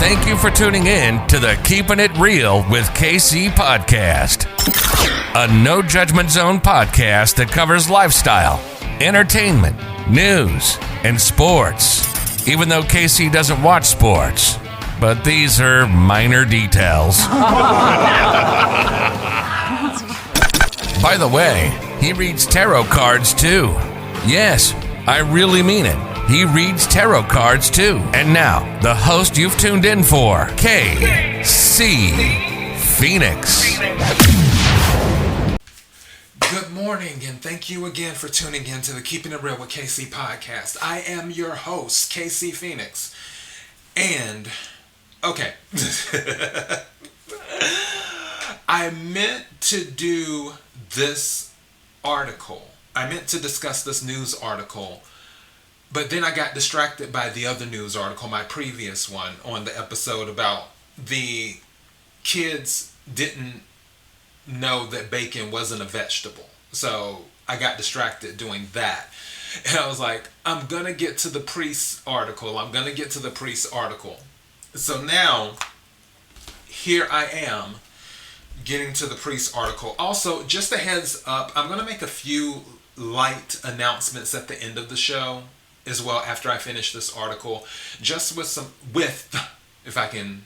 Thank you for tuning in to the Keeping It Real with KC podcast, a no judgment zone podcast that covers lifestyle, entertainment, news, and sports. Even though KC doesn't watch sports, but these are minor details. By the way, he reads tarot cards too. Yes, I really mean it. He reads tarot cards too. And now, the host you've tuned in for, KC Phoenix. Good morning, and thank you again for tuning in to the Keeping It Real with KC podcast. I am your host, KC Phoenix. And, okay. I meant to do this article. I meant to discuss this news article. But then I got distracted by the other news article, my previous one, on the episode about the kids didn't know that bacon wasn't a vegetable. So I got distracted doing that. And I was like, I'm going to get to the priest article. So now, here I am getting to the priest article. Also, just a heads up, I'm going to make a few light announcements at the end of the show as well after I finish this article, just with if I can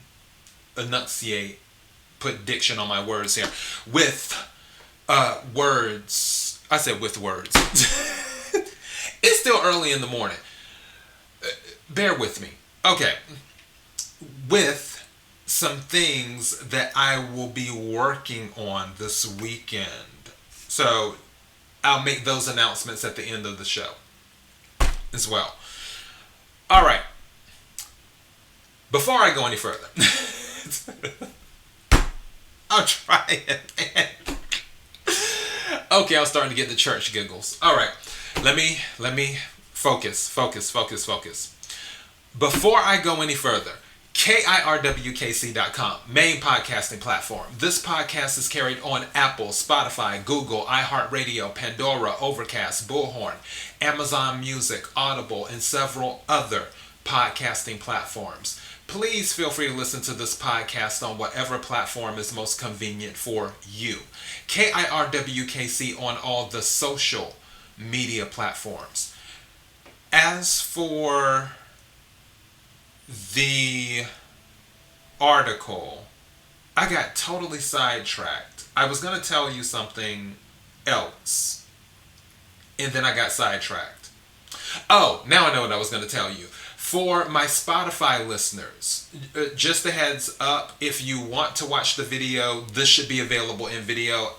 enunciate, put diction on my words here, with words. I said with words. It's still early in the morning. Bear with me. Okay. With some things that I will be working on this weekend. So I'll make those announcements at the end of the show as well. All right. Before I go any further, I'll try it, man. Okay, I'm starting to get the church giggles. All right. Let me focus. Before I go any further, KIRWKC.com, main podcasting platform. This podcast is carried on Apple, Spotify, Google, iHeartRadio, Pandora, Overcast, Bullhorn, Amazon Music, Audible, and several other podcasting platforms. Please feel free to listen to this podcast on whatever platform is most convenient for you. KIRWKC on all the social media platforms. As for the article, I got totally sidetracked. I was going to tell you something else, and then I got sidetracked. Oh, now I know what I was going to tell you. For my Spotify listeners, just a heads up, if you want to watch the video, this should be available in video.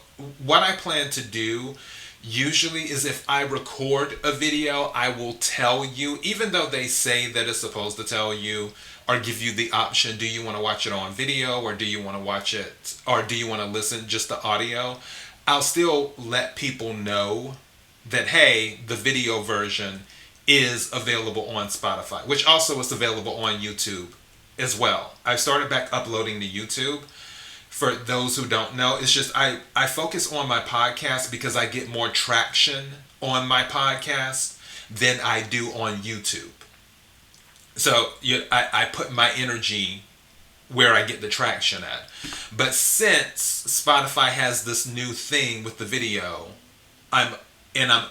What I plan to do usually is if I record a video, I will tell you, even though they say that it's supposed to tell you or give you the option, do you want to watch it on video or do you want to watch it or do you want to listen just the audio? I'll still let people know that, hey, the video version is available on Spotify, which also is available on YouTube as well. I started back uploading to YouTube. For those who don't know, it's just I focus on my podcast because I get more traction on my podcast than I do on YouTube. So I put my energy where I get the traction at. But since Spotify has this new thing with the video, I'm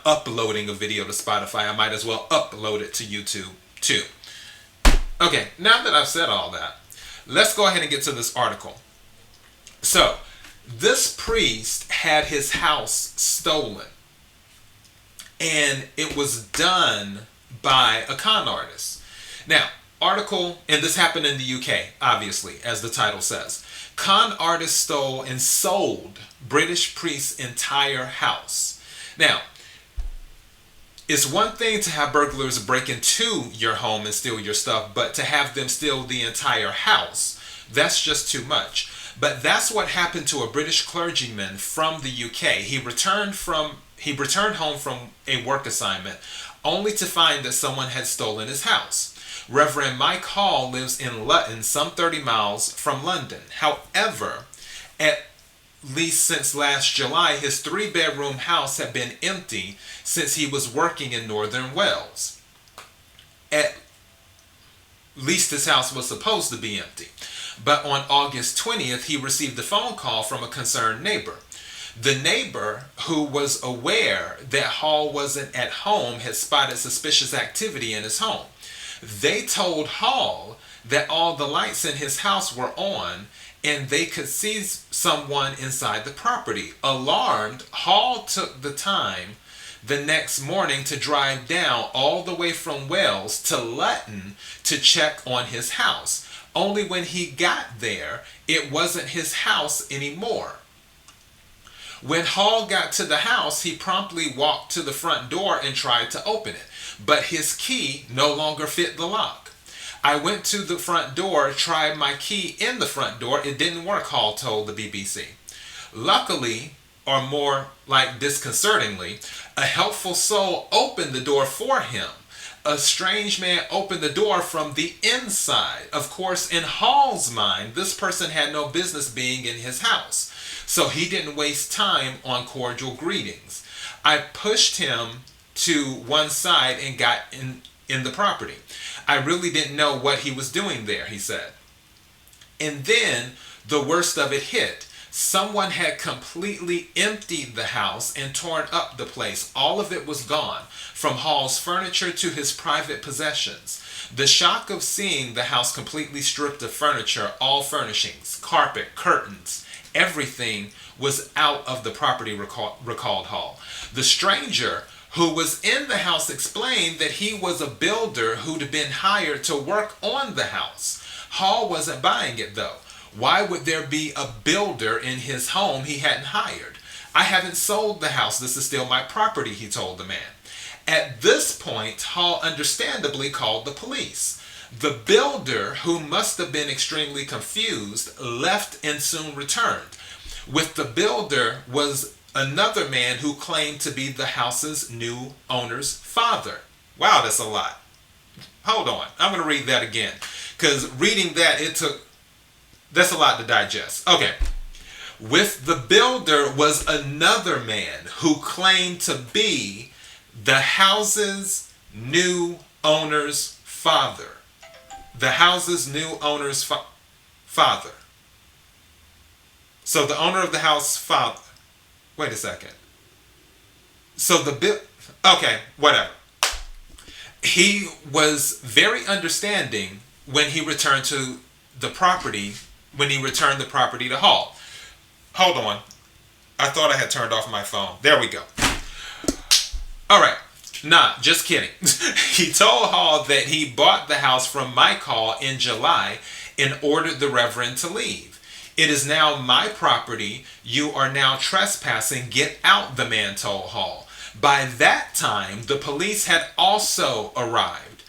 uploading a video to Spotify, I might as well upload it to YouTube too. Okay, now that I've said all that, let's go ahead and get to this article. So, this priest had his house stolen, and it was done by a con artist. Now, article, and this happened in the UK, obviously, as the title says. Con artist stole and sold British priest's entire house. Now, it's one thing to have burglars break into your home and steal your stuff, but to have them steal the entire house, that's just too much. But that's what happened to a British clergyman from the UK. He returned home from a work assignment only to find that someone had stolen his house. Reverend Mike Hall lives in Luton, some 30 miles from London. However, at least since last July, his 3-bedroom house had been empty since he was working in northern Wales. least his house was supposed to be empty. But on August 20th, he received a phone call from a concerned neighbor. The neighbor, who was aware that Hall wasn't at home, had spotted suspicious activity in his home. They told Hall that all the lights in his house were on and they could see someone inside the property. Alarmed, Hall took the time the next morning to drive down all the way from Wells to Lutton to check on his house. Only when he got there, it wasn't his house anymore. When Hall got to the house, he promptly walked to the front door and tried to open it, but his key no longer fit the lock. I went to the front door, tried my key in the front door. It didn't work, Hall told the BBC. Luckily, or more like disconcertingly, a helpful soul opened the door for him. A strange man opened the door from the inside. Of course, in Hall's mind, this person had no business being in his house, so he didn't waste time on cordial greetings. I pushed him to one side and got in the property. I really didn't know what he was doing there, he said. And then the worst of it hit. Someone had completely emptied the house and torn up the place. All of it was gone, from Hall's furniture to his private possessions. The shock of seeing the house completely stripped of furniture, all furnishings, carpet, curtains, everything was out of the property, recalled Hall. The stranger who was in the house explained that he was a builder who'd been hired to work on the house. Hall wasn't buying it though. Why would there be a builder in his home he hadn't hired? I haven't sold the house. This is still my property, he told the man. At this point, Hall understandably called the police. The builder, who must have been extremely confused, left and soon returned. With the builder was another man who claimed to be the house's new owner's father. Wow, that's a lot. Hold on. I'm going to read that again, because reading that, that's a lot to digest. Okay. With the builder was another man who claimed to be the house's new owner's father. The house's new owner's father. So the owner of the house father. Wait a second. So okay, whatever. He was very understanding when he returned to the property, when he returned the property to Hall. Hold on. I thought I had turned off my phone. There we go. All right. Nah, just kidding. He told Hall that he bought the house from Mike Hall in July and ordered the Reverend to leave. It is now my property. You are now trespassing. Get out, the man told Hall. By that time, the police had also arrived.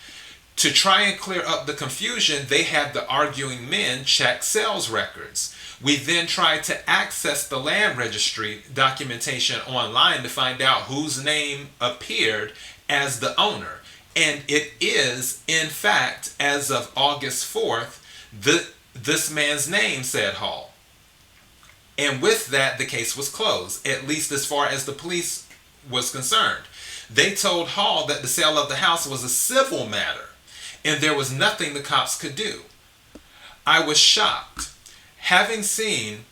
To try and clear up the confusion, they had the arguing men check sales records. We then tried to access the land registry documentation online to find out whose name appeared as the owner. And it is, in fact, as of August 4th, this man's name, said Hall. And with that, the case was closed, at least as far as the police was concerned. They told Hall that the sale of the house was a civil matter, and there was nothing the cops could do. I was shocked. Having seen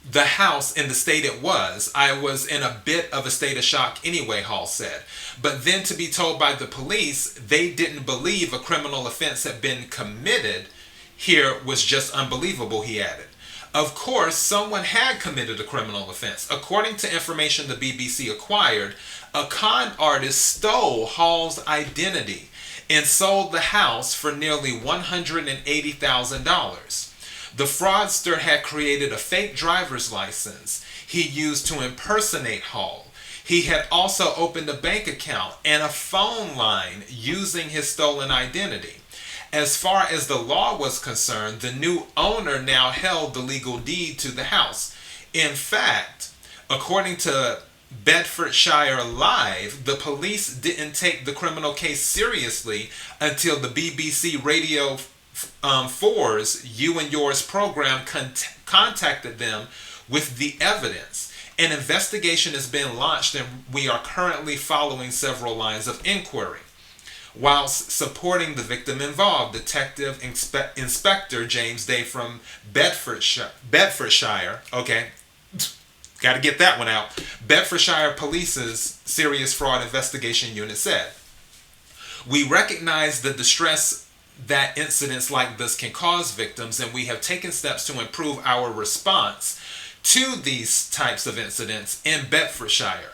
the house in the state it was, I was in a bit of a state of shock anyway, Hall said. But then to be told by the police they didn't believe a criminal offense had been committed here was just unbelievable, he added. Of course, someone had committed a criminal offense. According to information the BBC acquired, a con artist stole Hall's identity and sold the house for nearly $180,000. The fraudster had created a fake driver's license he used to impersonate Hall. He had also opened a bank account and a phone line using his stolen identity. As far as the law was concerned, the new owner now held the legal deed to the house. In fact, according to Bedfordshire Live, the police didn't take the criminal case seriously until the BBC Radio 4's You and Yours program contacted them with the evidence. An investigation has been launched and we are currently following several lines of inquiry. whilst supporting the victim involved, Detective Inspector James Day from Bedfordshire. Okay, got to get that one out. Bedfordshire Police's Serious Fraud Investigation Unit said, "We recognize the distress that incidents like this can cause victims, and we have taken steps to improve our response to these types of incidents in Bedfordshire."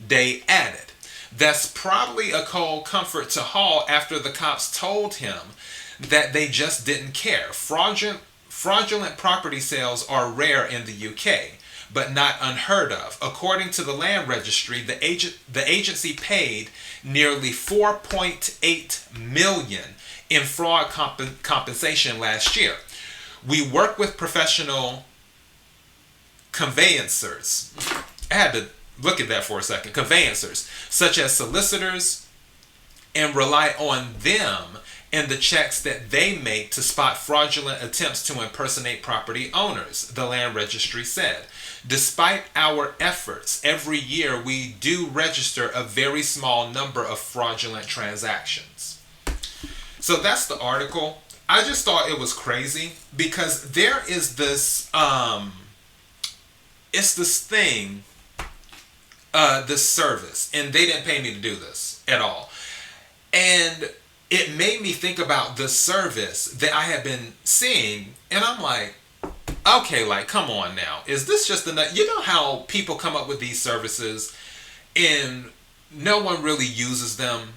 Day added, "That's probably a cold comfort to Hall after the cops told him that they just didn't care. Fraudulent property sales are rare in the UK, but not unheard of. According to the Land Registry, the agency paid nearly 4.8 million in fraud compensation last year. We work with professional conveyancers." I had to look at that for a second. Conveyancers, such as solicitors, and rely on them and the checks that they make to spot fraudulent attempts to impersonate property owners, the Land Registry said. "Despite our efforts, every year we do register a very small number of fraudulent transactions." So that's the article. I just thought it was crazy because there is this, it's this thing, this service, and they didn't pay me to do this at all. And it made me think about the service that I have been seeing, and I'm like, okay, like, come on now. Is this just enough? You know how people come up with these services and no one really uses them,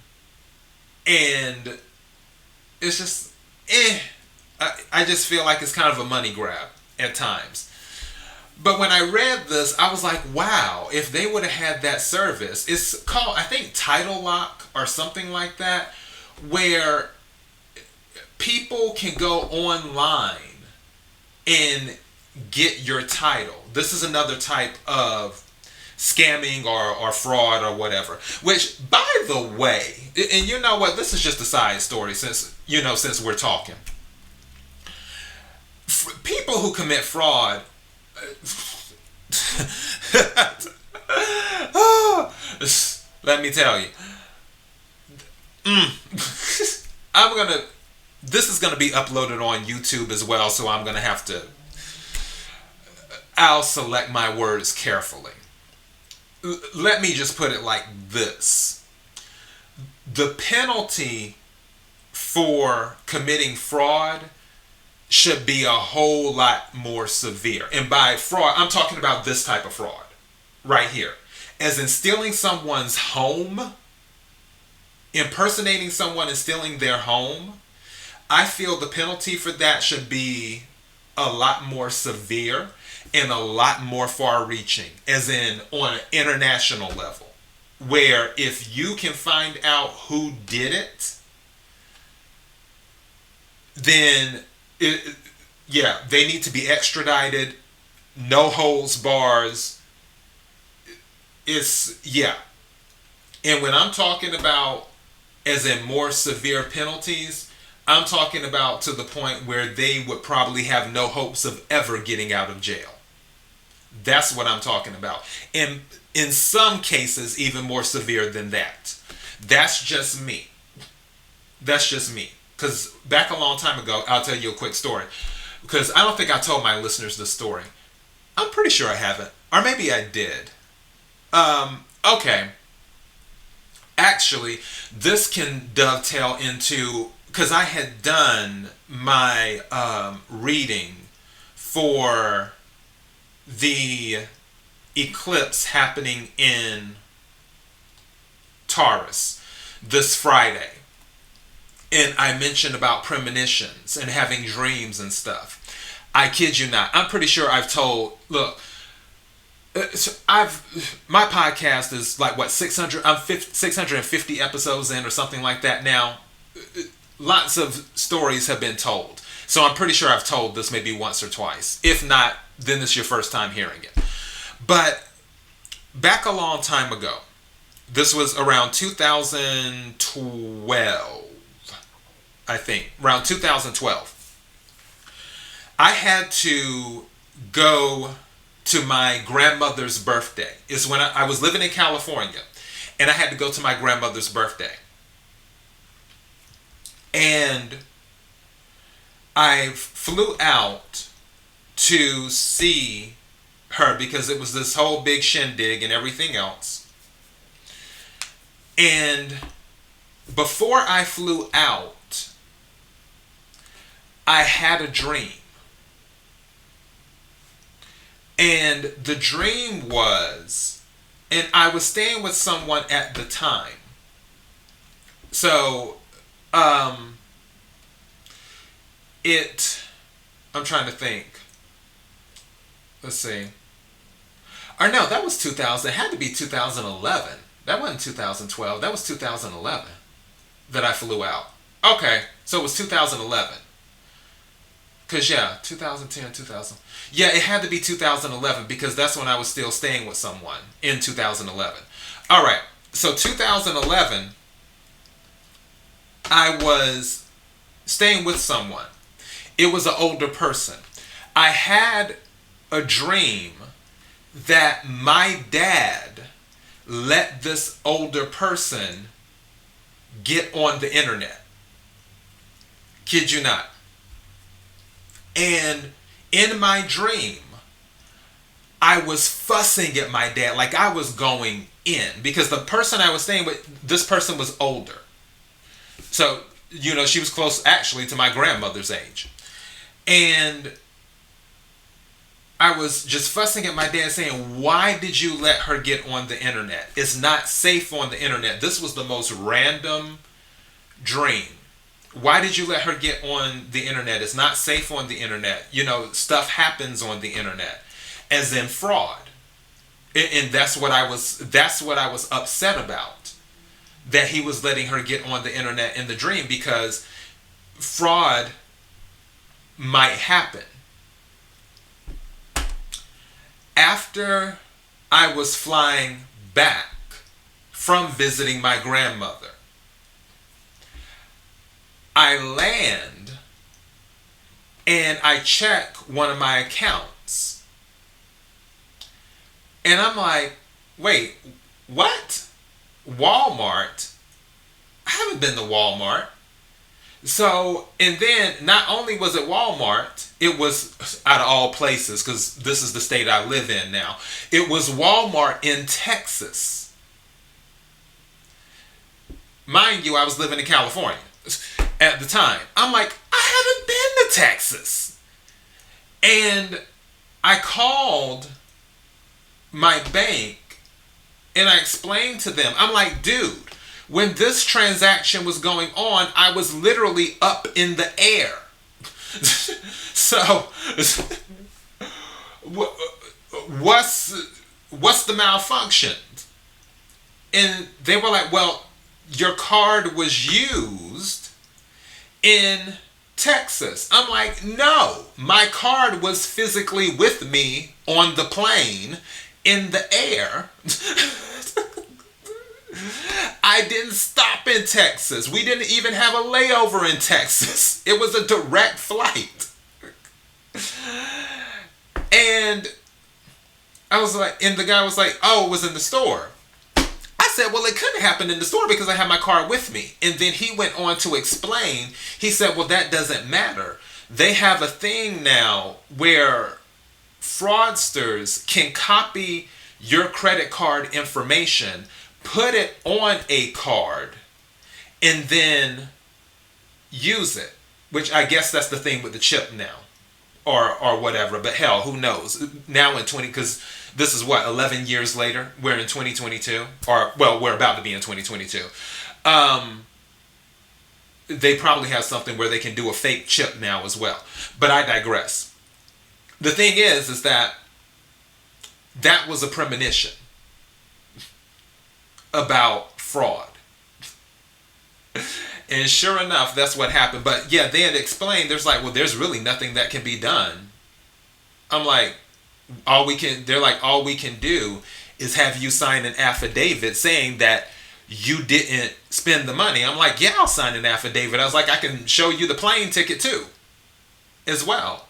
and it's just, I just feel like it's kind of a money grab at times. But when I read this, I was like, wow, if they would have had that service, it's called, I think, Title Lock or something like that, where people can go online and get your title. This is another type of scamming or fraud or whatever. Which, by the way, and you know what, this is just a side story since we're talking. People who commit fraud, let me tell you, this is gonna be uploaded on YouTube as well, so I'll select my words carefully. Let me just put it like this: the penalty for committing fraud should be a whole lot more severe. And by fraud, I'm talking about this type of fraud right here. As in stealing someone's home, impersonating someone and stealing their home. I feel the penalty for that should be a lot more severe and a lot more far-reaching, as in on an international level, where if you can find out who did it, then they need to be extradited, no holds bars. And when I'm talking about as in more severe penalties, I'm talking about to the point where they would probably have no hopes of ever getting out of jail. That's what I'm talking about. And in some cases, even more severe than that. That's just me. Because back a long time ago, I'll tell you a quick story. Because I don't think I told my listeners this story. I'm pretty sure I haven't. Or maybe I did. Okay. Actually, this can dovetail into, because I had done my reading for the eclipse happening in Taurus this Friday. And I mentioned about premonitions and having dreams and stuff. I kid you not. I'm pretty sure I've told, look, my podcast is like what, 650 episodes in or something like that now. Lots of stories have been told. So I'm pretty sure I've told this maybe once or twice. If not, then this is your first time hearing it. But back a long time ago, this was around 2012, I think, around 2012. I had to go to my grandmother's birthday. It's when I was living in California, and I had to go to my grandmother's birthday. And I flew out to see her because it was this whole big shindig and everything else. And before I flew out, I had a dream. And the dream was, and I was staying with someone at the time. So, I'm trying to think. Let's see. Or no, that was 2000. It had to be 2011. That wasn't 2012. That was 2011 that I flew out. Okay, so it was 2011. Because, yeah, 2010, 2000. Yeah, it had to be 2011 because that's when I was still staying with someone in 2011. All right, so 2011, I was staying with someone. It was an older person. I had a dream that my dad let this older person get on the internet. Kid you not. And in my dream, I was fussing at my dad like I was going in because the person I was staying with, this person was older. So, she was close actually to my grandmother's age. And I was just fussing at my dad saying, why did you let her get on the internet? It's not safe on the internet. This was the most random dream. Why did you let her get on the internet? It's not safe on the internet. Stuff happens on the internet. As in fraud. And that's what I was upset about. That he was letting her get on the internet in the dream because fraud might happen. After I was flying back from visiting my grandmother, I land and I check one of my accounts. And I'm like, wait, what? Walmart? I haven't been to Walmart. So, and then not only was it Walmart, it was out of all places, because this is the state I live in now. It was Walmart in Texas. Mind you, I was living in California at the time. I'm like, I haven't been to Texas. And I called my bank and I explained to them, I'm like, dude, when this transaction was going on, I was literally up in the air. So, what's the malfunction? And they were like, well, your card was used in Texas. I'm like, no, my card was physically with me on the plane in the air. I didn't stop in Texas. We didn't even have a layover in Texas. It was a direct flight. And I was like, and the guy was like, oh, it was in the store. I said, well, it couldn't happen in the store because I had my card with me. And then he went on to explain. He said, well, that doesn't matter. They have a thing now where fraudsters can copy your credit card information, put it on a card, and then use it. Which I guess that's the thing with the chip now. Or whatever. But hell, who knows? Now in because this is what, 11 years later? We're in 2022. Or, well, we're about to be in 2022. They probably have something where they can do a fake chip now as well. But I digress. The thing is that was a premonition about fraud. And sure enough, that's what happened. But yeah, they had explained, there's like, well, there's really nothing that can be done. I'm like, all we can do is have you sign an affidavit saying that you didn't spend the money. I'm like, yeah, I'll sign an affidavit. I was like, I can show you the plane ticket too, as well.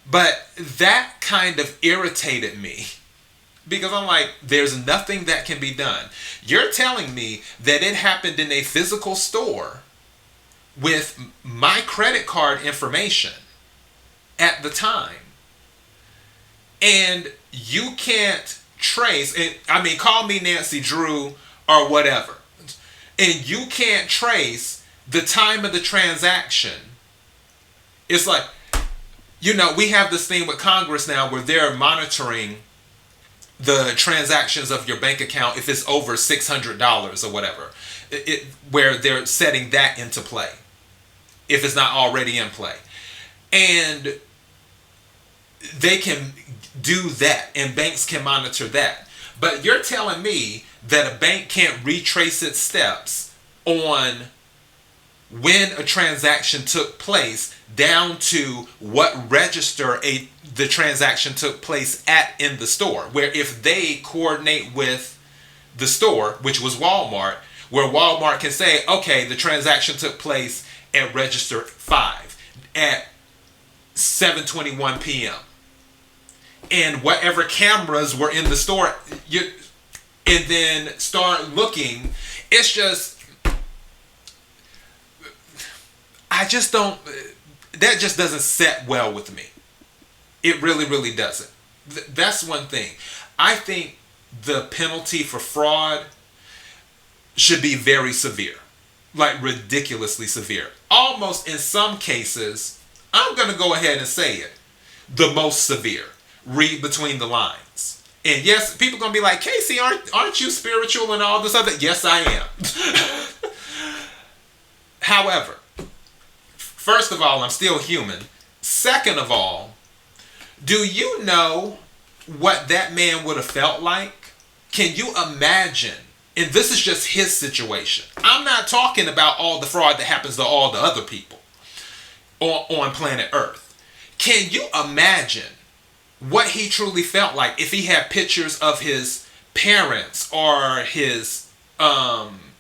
But that kind of irritated me. Because I'm like, there's nothing that can be done. You're telling me that it happened in a physical store with my credit card information at the time. And you can't trace, and I mean, call me Nancy Drew or whatever, and you can't trace the time of the transaction. It's like, we have this thing with Congress now where they're monitoring the transactions of your bank account if it's over $600 or whatever, where they're setting that into play if it's not already in play. And they can do that, and banks can monitor that. But you're telling me that a bank can't retrace its steps on when a transaction took place down to what register the transaction took place at in the store, where if they coordinate with the store, which was Walmart, where Walmart can say, okay, the transaction took place at register 5 at 7:21 p.m. and whatever cameras were in the store, and then start looking. It's just, I just don't, that just doesn't set well with me. It really, really doesn't. That's one thing. I think the penalty for fraud should be very severe, like ridiculously severe. Almost in some cases, I'm going to go ahead and say it, the most severe. Read between the lines. And yes, people are going to be like, Casey, aren't you spiritual and all this other? Yes, I am. However, first of all, I'm still human. Second of all, do you know what that man would have felt like? Can you imagine? And this is just his situation. I'm not talking about all the fraud that happens to all the other people on planet Earth. Can you imagine what he truly felt like if he had pictures of his parents or his,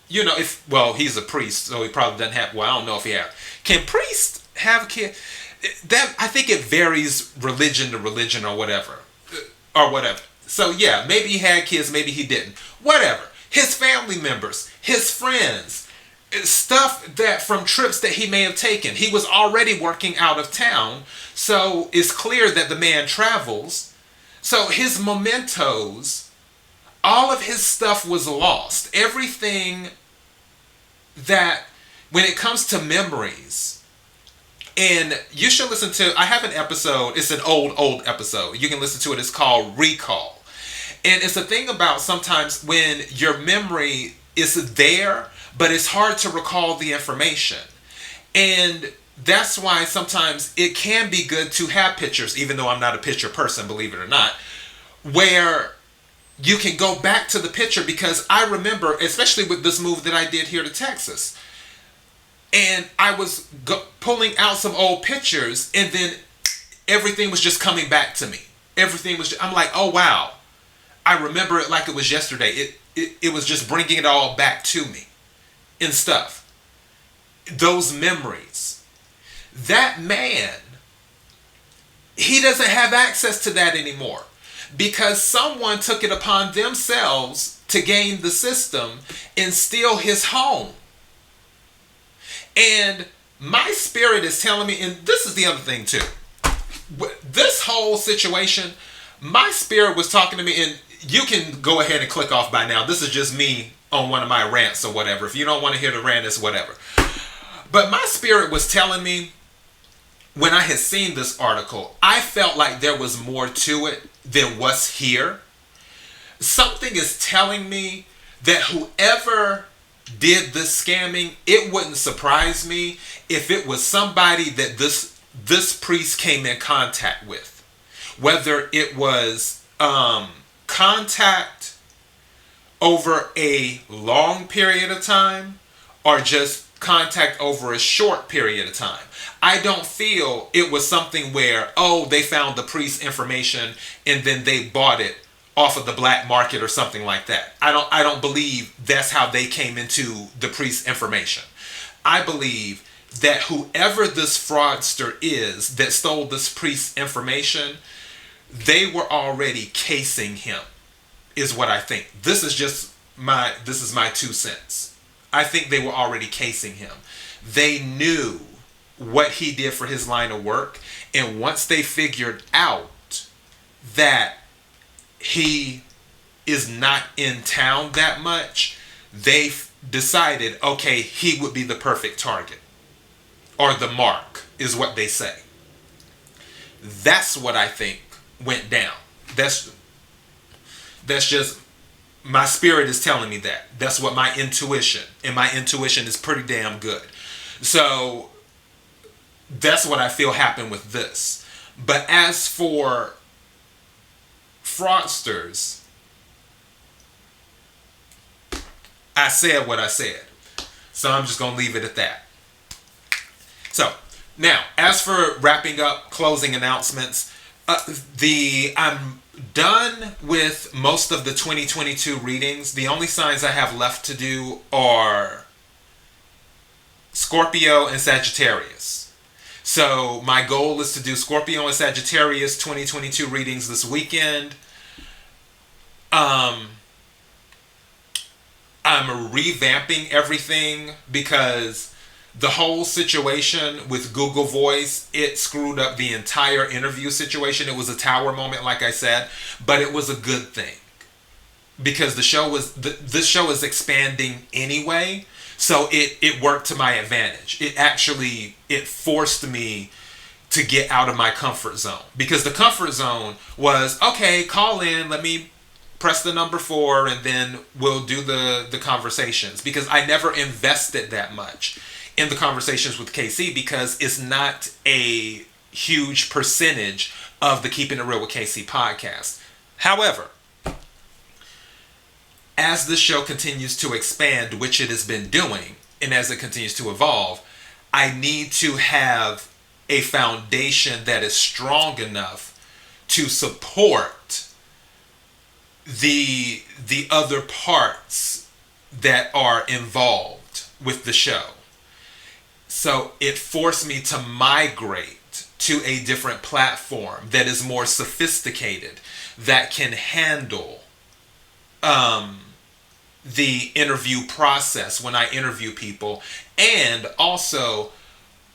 he's a priest, so he probably doesn't have, I don't know if he has. Can priests have kids? That, I think it varies religion to religion or whatever. So yeah, maybe he had kids, maybe he didn't. Whatever. His family members, his friends, stuff that from trips that he may have taken. He was already working out of town, so it's clear that the man travels. So his mementos, all of his stuff was lost. Everything that, when it comes to memories, and you should listen to, I have an episode, it's an old episode. You can listen to it, it's called Recall. And it's a thing about sometimes when your memory is there, but it's hard to recall the information. And that's why sometimes it can be good to have pictures, even though I'm not a picture person, believe it or not, where you can go back to the picture, because I remember, especially with this move that I did here to Texas, and I was pulling out some old pictures, and then everything was just coming back to me. I'm like, oh wow, I remember it like it was yesterday. It was just bringing it all back to me and stuff. Those memories. That man, he doesn't have access to that anymore because someone took it upon themselves to game the system and steal his home. And my spirit is telling me, and this is the other thing too, this whole situation, my spirit was talking to me, and you can go ahead and click off by now. This is just me on one of my rants or whatever. If you don't want to hear the rant, it's whatever. But my spirit was telling me, when I had seen this article, I felt like there was more to it than what's here. Something is telling me that whoever did this scamming, it wouldn't surprise me if it was somebody that this priest came in contact with. Whether it was contact over a long period of time or just contact over a short period of time. I don't feel it was something where, they found the priest's information and then they bought it off of the black market or something like that. I don't believe that's how they came into the priest's information. I believe that whoever this fraudster is that stole this priest's information, they were already casing him, is what I think. This is my 2 cents. I think they were already casing him. they knew what he did for his line of work. And once they figured out that he is not in town that much, they decided, okay, he would be the perfect target. Or the mark, is what they say. That's what I think went down. That's just, my spirit is telling me that. That's what my intuition, and my intuition is pretty damn good. So that's what I feel happened with this. But as for fraudsters, I said what I said. So I'm just going to leave it at that. So now, as for wrapping up, closing announcements, I'm done with most of the 2022 readings. The only signs I have left to do are Scorpio and Sagittarius. So my goal is to do Scorpio and Sagittarius 2022 readings this weekend. I'm revamping everything because the whole situation with Google Voice, it screwed up the entire interview situation. It was a tower moment, like I said, but it was a good thing because this show is expanding anyway. So it worked to my advantage. It forced me to get out of my comfort zone, because the comfort zone was, okay, call in, let me press the number 4, and then we'll do the conversations, because I never invested that much in the conversations with KC because it's not a huge percentage of the Keeping It Real with KC podcast. However, as this show continues to expand, which it has been doing, and as it continues to evolve, I need to have a foundation that is strong enough to support the other parts that are involved with the show. So it forced me to migrate to a different platform that is more sophisticated, that can handle the interview process when I interview people, and also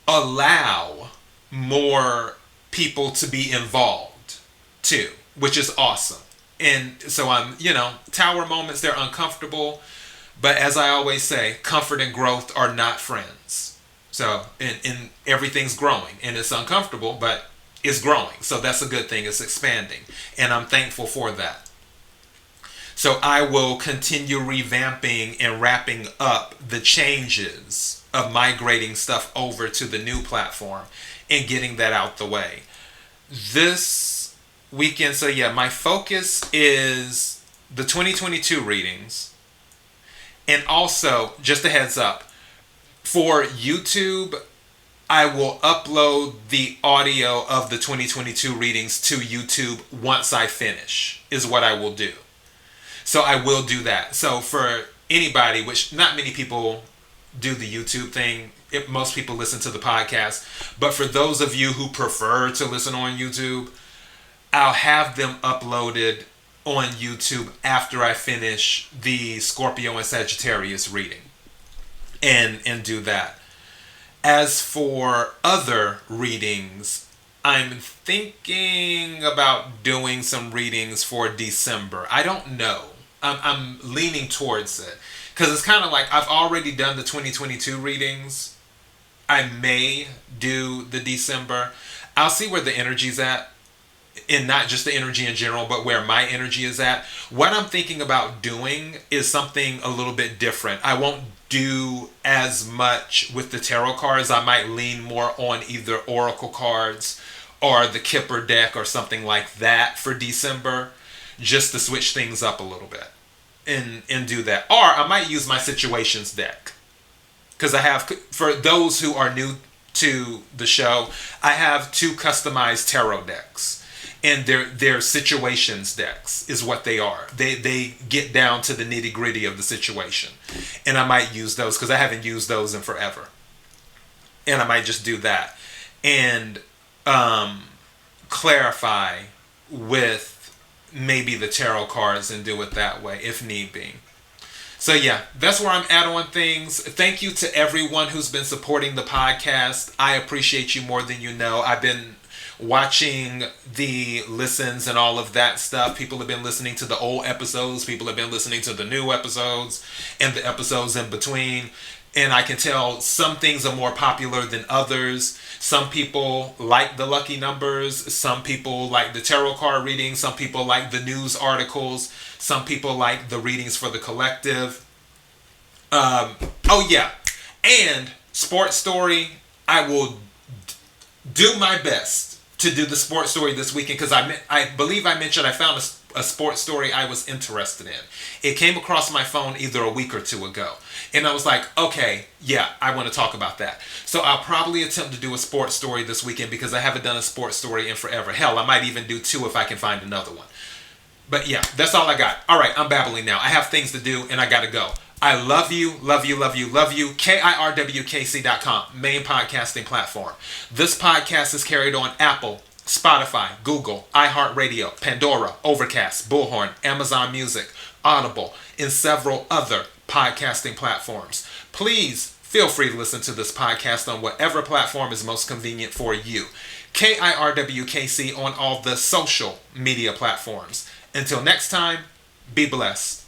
allow more people to be involved too, which is awesome. And so I'm, tower moments, they're uncomfortable, but as I always say, comfort and growth are not friends. So, and everything's growing, and it's uncomfortable, but it's growing. So that's a good thing. It's expanding, and I'm thankful for that. So I will continue revamping and wrapping up the changes of migrating stuff over to the new platform and getting that out the way this weekend. So yeah, my focus is the 2022 readings. And also, just a heads up, for YouTube, I will upload the audio of the 2022 readings to YouTube once I finish, is what I will do. So I will do that. So for anybody, which not many people do the YouTube thing, most people listen to the podcast, but for those of you who prefer to listen on YouTube, I'll have them uploaded on YouTube after I finish the Scorpio and Sagittarius reading and do that. As for other readings, I'm thinking about doing some readings for December. I don't know. I'm leaning towards it because it's kind of like I've already done the 2022 readings. I may do the December. I'll see where the energy's at, and not just the energy in general, but where my energy is at. What I'm thinking about doing is something a little bit different. I won't do as much with the tarot cards. I might lean more on either oracle cards or the Kipper deck or something like that for December, just to switch things up a little bit and do that. Or I might use my situations deck, because I have, for those who are new to the show, I have 2 customized tarot decks. And they're situations decks is what they are. They get down to the nitty gritty of the situation. And I might use those because I haven't used those in forever. And I might just do that. And clarify with maybe the tarot cards and do it that way if need be. So yeah, that's where I'm at on things. Thank you to everyone who's been supporting the podcast. I appreciate you more than you know. I've been watching the listens and all of that stuff. People have been listening to the old episodes. People have been listening to the new episodes and the episodes in between. And I can tell some things are more popular than others. Some people like the lucky numbers. Some people like the tarot card readings. Some people like the news articles. Some people like the readings for the collective. Oh yeah. And sports story, I will do my best to do the sports story this weekend because I believe I mentioned I found a sports story I was interested in. It came across my phone either a week or two ago. And I was like, okay, yeah, I want to talk about that. So I'll probably attempt to do a sports story this weekend because I haven't done a sports story in forever. Hell, I might even do 2 if I can find another one. But yeah, that's all I got. All right, I'm babbling now. I have things to do and I got to go. I love you, love you, love you, love you. KIRWKC.com, main podcasting platform. This podcast is carried on Apple, Spotify, Google, iHeartRadio, Pandora, Overcast, Bullhorn, Amazon Music, Audible, and several other podcasting platforms. Please feel free to listen to this podcast on whatever platform is most convenient for you. KIRWKC on all the social media platforms. Until next time, be blessed.